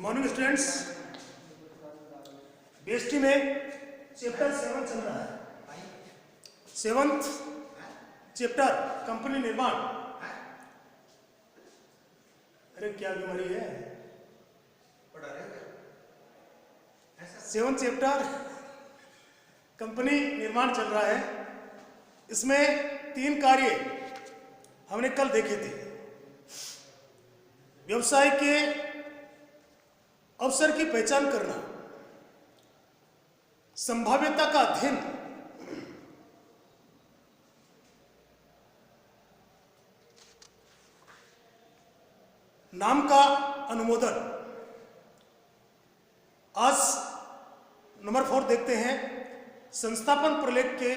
Morning students, BST में chapter 7 चल रहा है। 7th चैप्टर कंपनी निर्माण। अरे क्या बीमारी है? 7th चैप्टर कंपनी निर्माण चल रहा है। इसमें 3 कार्य हमने कल देखे थे। व्यवसाय के अवसर की पहचान करना, संभाव्यता का अध्ययन, नाम का अनुमोदन। आज नंबर 4 देखते हैं। संस्थापन प्रलेख के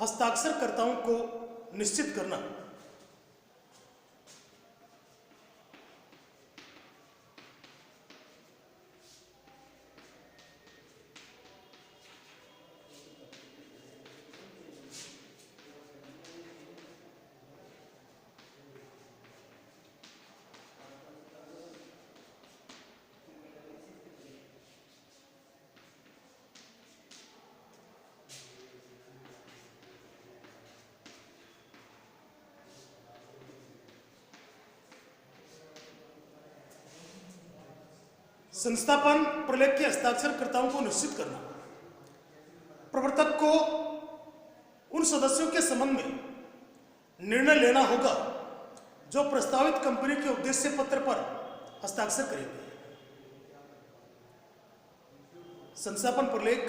हस्ताक्षरकर्ताओं को निश्चित करना। संस्थापन प्रलेख के हस्ताक्षरकर्ताओं को निश्चित करना। प्रवर्तक को उन सदस्यों के संबंध में निर्णय लेना होगा जो प्रस्तावित कंपनी के उद्देश्य पत्र पर हस्ताक्षर करेंगे। संस्थापन प्रलेख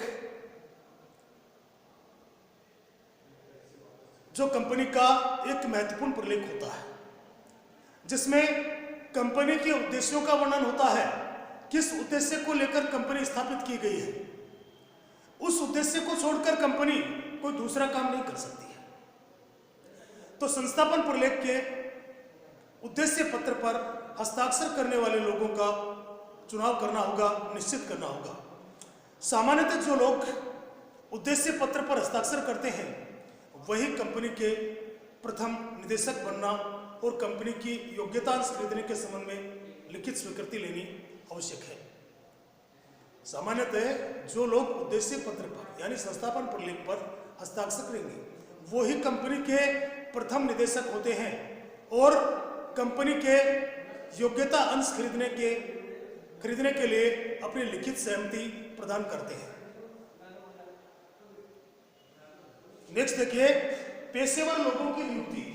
जो कंपनी का एक महत्वपूर्ण प्रलेख होता है, जिसमें कंपनी के उद्देश्यों का वर्णन होता है। किस उद्देश्य को लेकर कंपनी स्थापित की गई है, उस उद्देश्य को छोड़कर कंपनी कोई दूसरा काम नहीं कर सकती है। तो संस्थापन प्रलेख के उद्देश्य पत्र पर हस्ताक्षर करने वाले लोगों का चुनाव करना होगा, निश्चित करना होगा। सामान्यतः जो लोग उद्देश्य पत्र पर हस्ताक्षर करते हैं वही कंपनी के प्रथम निदेशक बनना और कंपनी की योग्यता खरीदने के संबंध में लिखित स्वीकृति लेनी आवश्यक है। सामान्यतः जो लोग उद्देश्य पत्र पर यानी संस्थापन प्रलेख पर हस्ताक्षर करेंगे वो ही कंपनी के प्रथम निदेशक होते हैं और कंपनी के योग्यता अंश खरीदने के लिए अपनी लिखित सहमति प्रदान करते हैं। नेक्स्ट देखिए, पेशेवर लोगों की नियुक्ति।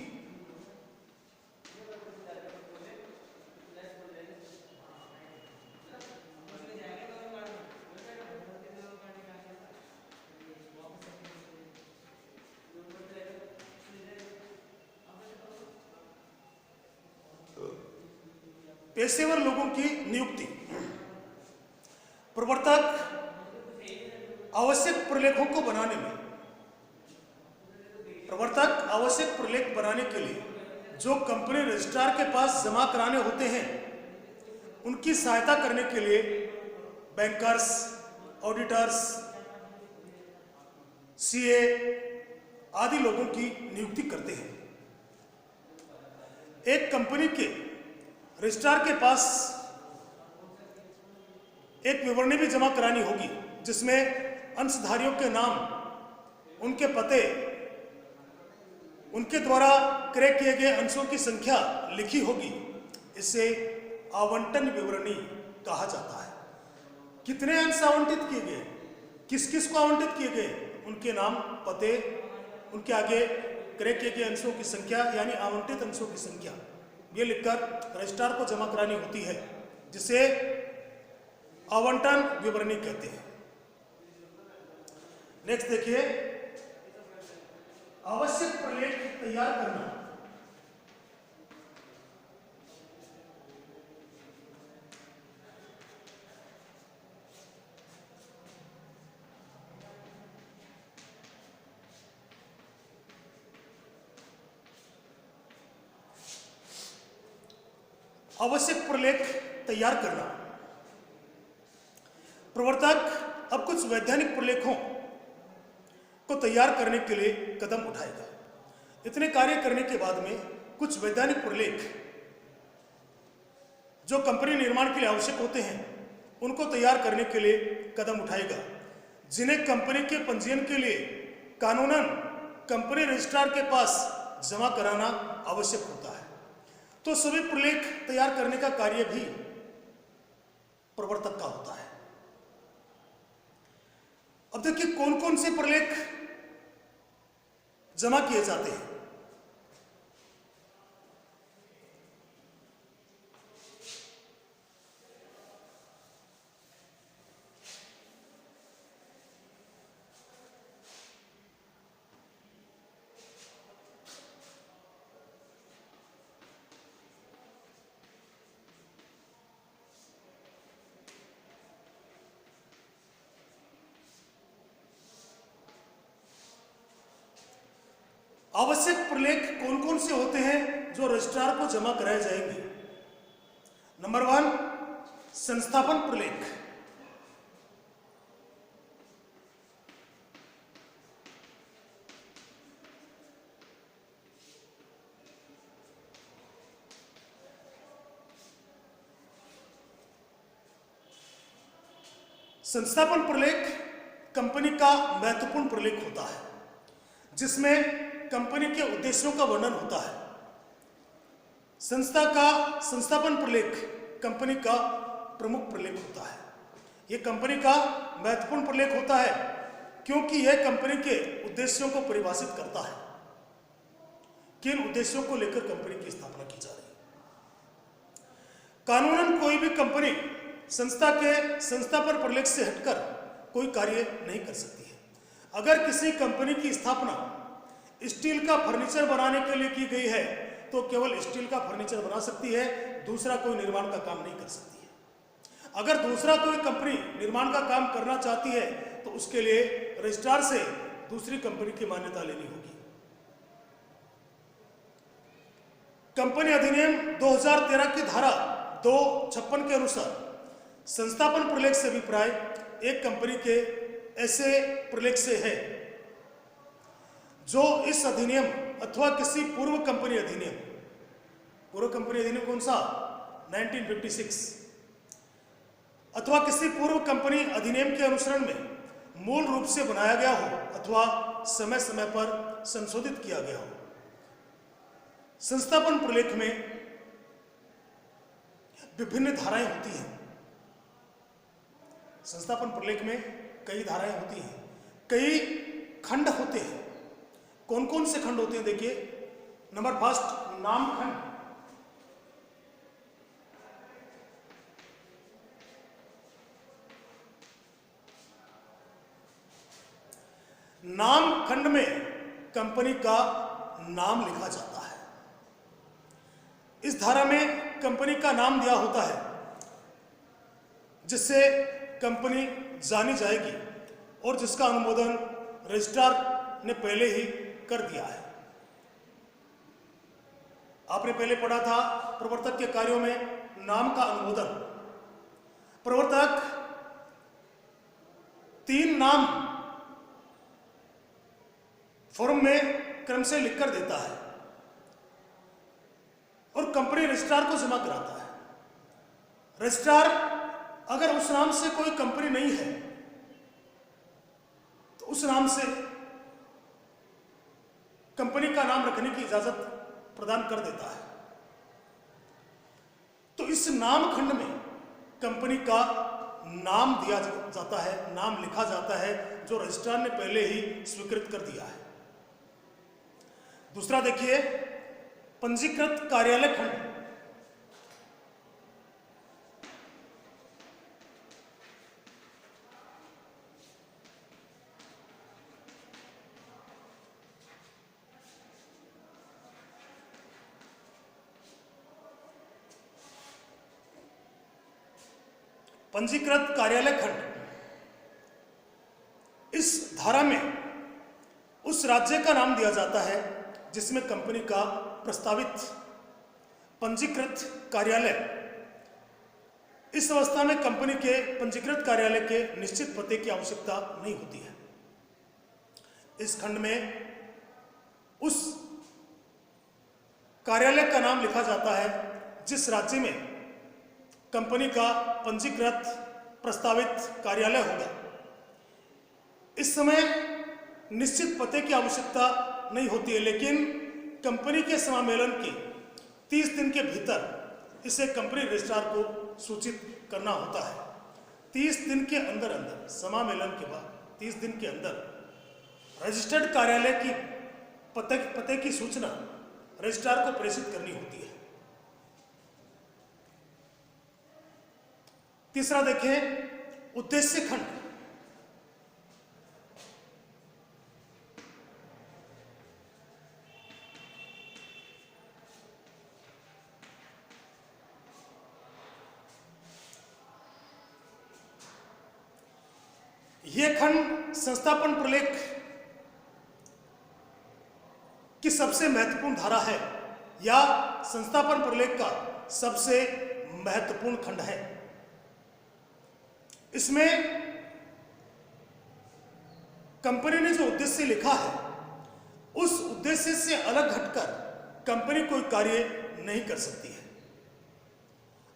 पेशेवर लोगों की नियुक्ति। प्रवर्तक आवश्यक प्रलेखों को बनाने में, प्रवर्तक आवश्यक प्रलेख बनाने के लिए जो कंपनी रजिस्ट्रार के पास जमा कराने होते हैं उनकी सहायता करने के लिए बैंकर्स, ऑडिटर्स, सीए आदि लोगों की नियुक्ति करते हैं। एक कंपनी के रजिस्ट्रार के पास एक विवरणी भी जमा करानी होगी जिसमें अंशधारियों के नाम, उनके पते, उनके द्वारा क्रय किए गए अंशों की संख्या लिखी होगी। इसे आवंटन विवरणी कहा जाता है। कितने अंश आवंटित किए गए, किस किस को आवंटित किए गए, उनके नाम, पते, उनके आगे क्रय किए गए अंशों की संख्या यानी आवंटित अंशों की संख्या, ये लिखकर रजिस्ट्रार को जमा करानी होती है, जिसे आवंटन विवरणी कहते हैं। नेक्स्ट देखिए, आवश्यक प्रलेख तैयार करना। आवश्यक प्रलेख तैयार करना। प्रवर्तक अब कुछ वैधानिक प्रलेखों को तैयार करने के लिए कदम उठाएगा। इतने कार्य करने के बाद में कुछ वैधानिक प्रलेख जो कंपनी निर्माण के लिए आवश्यक होते हैं उनको तैयार करने के लिए कदम उठाएगा, जिन्हें कंपनी के पंजीयन के लिए कानूनन कंपनी रजिस्ट्रार के पास जमा कराना आवश्यक होता है। तो सभी प्रलेख तैयार करने का कार्य भी प्रवर्तक का होता है। अब देखिए कौन कौन से प्रलेख जमा किए जाते हैं। आवश्यक प्रलेख कौन कौन से होते हैं जो रजिस्ट्रार को जमा कराए जाएंगे। नंबर 1, संस्थापन प्रलेख। संस्थापन प्रलेख कंपनी का महत्वपूर्ण प्रलेख होता है, जिसमें कंपनी के उद्देश्यों का वर्णन होता है। संस्था का संस्थापन प्रलेख कंपनी का प्रमुख प्रलेख होता है। यह कंपनी का महत्वपूर्ण प्रलेख होता है क्योंकि यह कंपनी के उद्देश्यों को परिभाषित करता है, किन उद्देश्यों को लेकर कंपनी की स्थापना की जा रही है। कानूनन कोई भी कंपनी संस्था के संस्थापन प्रलेख से हटकर कोई कार्य नहीं कर सकती है। अगर किसी कंपनी की स्थापना स्टील का फर्नीचर बनाने के लिए की गई है तो केवल स्टील का फर्नीचर बना सकती है, दूसरा कोई निर्माण का काम नहीं कर सकती है। अगर दूसरा कोई कंपनी निर्माण का काम करना चाहती है तो उसके लिए रजिस्ट्रार से दूसरी कंपनी की मान्यता लेनी होगी। कंपनी अधिनियम 2013 की धारा 256 के अनुसार संस्थापन प्रलेख से अभिप्राय एक कंपनी के ऐसे प्रलेख से है जो इस अधिनियम अथवा किसी पूर्व कंपनी अधिनियम कौन सा 1956 अथवा किसी पूर्व कंपनी अधिनियम के अनुसरण में मूल रूप से बनाया गया हो अथवा समय समय पर संशोधित किया गया हो। संस्थापन प्रलेख में विभिन्न धाराएं होती हैं। संस्थापन प्रलेख में कई धाराएं होती हैं, कई खंड होते हैं। कौन कौन से खंड होते हैं देखिए। नंबर 1, नाम खंड। नाम खंड में कंपनी का नाम लिखा जाता है। इस धारा में कंपनी का नाम दिया होता है जिससे कंपनी जानी जाएगी और जिसका अनुमोदन रजिस्ट्रार ने पहले ही कर दिया है। आपने पहले पढ़ा था प्रवर्तक के कार्यों में नाम का अनुमोदन। प्रवर्तक 3 नाम फॉर्म में क्रम से लिखकर देता है और कंपनी रजिस्ट्रार को जमा कराता है। रजिस्ट्रार अगर उस नाम से कोई कंपनी नहीं है तो उस नाम से कंपनी का नाम रखने की इजाजत प्रदान कर देता है। तो इस नाम खंड में कंपनी का नाम दिया जाता है, नाम लिखा जाता है जो रजिस्ट्रार ने पहले ही स्वीकृत कर दिया है। दूसरा देखिए, पंजीकृत कार्यालय खंड। पंजीकृत कार्यालय खंड, इस धारा में उस राज्य का नाम दिया जाता है जिसमें कंपनी का प्रस्तावित पंजीकृत कार्यालय। इस अवस्था में कंपनी के पंजीकृत कार्यालय के निश्चित पते की आवश्यकता नहीं होती है। इस खंड में उस कार्यालय का नाम लिखा जाता है जिस राज्य में कंपनी का पंजीकृत प्रस्तावित कार्यालय होगा। इस समय निश्चित पते की आवश्यकता नहीं होती है, लेकिन कंपनी के समामेलन के 30 दिन के भीतर इसे कंपनी रजिस्ट्रार को सूचित करना होता है। 30 दिन के अंदर समामेलन के बाद 30 दिन के अंदर रजिस्टर्ड कार्यालय की पते की सूचना रजिस्ट्रार को प्रेषित करनी होती है। तीसरा देखें, उद्देश्य खंड। यह खंड संस्थापन प्रलेख की सबसे महत्वपूर्ण धारा है या संस्थापन प्रलेख का सबसे महत्वपूर्ण खंड है। इसमें कंपनी ने जो उद्देश्य लिखा है, उस उद्देश्य से अलग हटकर कंपनी कोई कार्य नहीं कर सकती है।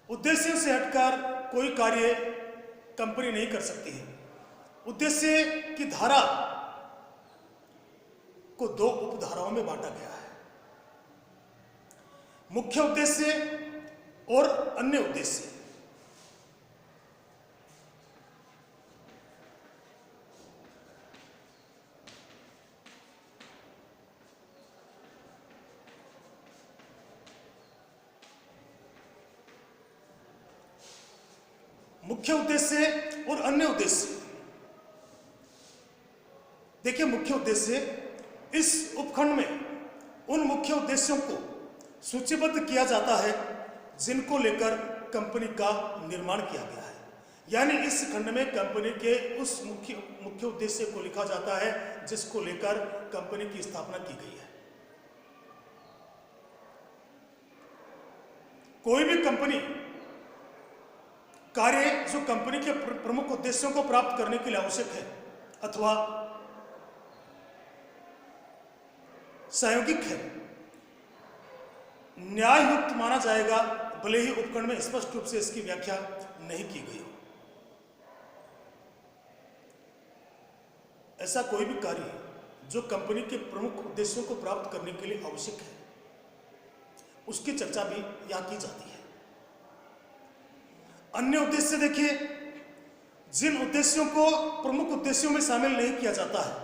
उद्देश्य से हटकर कोई कार्य कंपनी नहीं कर सकती है। उद्देश्य की धारा को 2 उपधाराओं में बांटा गया है, मुख्य उद्देश्य और अन्य उद्देश्य। मुख्य उद्देश्य और अन्य उद्देश्य। देखिए, मुख्य उद्देश्य, इस उपखंड में उन मुख्य उद्देश्यों को सूचीबद्ध किया जाता है जिनको लेकर कंपनी का निर्माण किया गया है। यानी इस खंड में कंपनी के उस मुख्य उद्देश्य को लिखा जाता है जिसको लेकर कंपनी की स्थापना की गई है। कोई भी कंपनी कार्य जो कंपनी के प्रमुख उद्देश्यों को प्राप्त करने के लिए आवश्यक है अथवा सहयोगिक है, न्याययुक्त माना जाएगा, भले ही उपखंड में स्पष्ट रूप से इसकी व्याख्या नहीं की गई हो। ऐसा कोई भी कार्य जो कंपनी के प्रमुख उद्देश्यों को प्राप्त करने के लिए आवश्यक है, उसकी चर्चा भी यहां की जाती है। अन्य उद्देश्य देखिए, जिन उद्देश्यों को प्रमुख उद्देश्यों में शामिल नहीं किया जाता है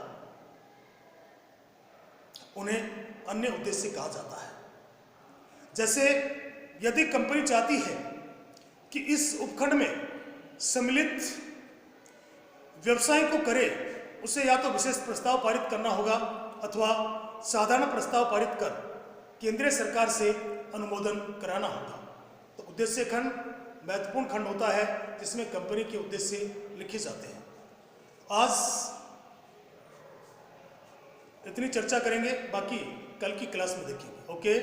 उन्हें अन्य उद्देश्य कहा जाता है। जैसे यदि कंपनी चाहती है कि इस उपखंड में सम्मिलित व्यवसाय को करे, उसे या तो विशेष प्रस्ताव पारित करना होगा अथवा साधारण प्रस्ताव पारित कर केंद्रीय सरकार से अनुमोदन कराना होगा। तो उद्देश्य खंड महत्वपूर्ण खंड होता है जिसमें कंपनी के उद्देश्य लिखे जाते हैं। आज इतनी चर्चा करेंगे, बाकी कल की क्लास में देखेंगे। Okay,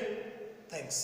thanks.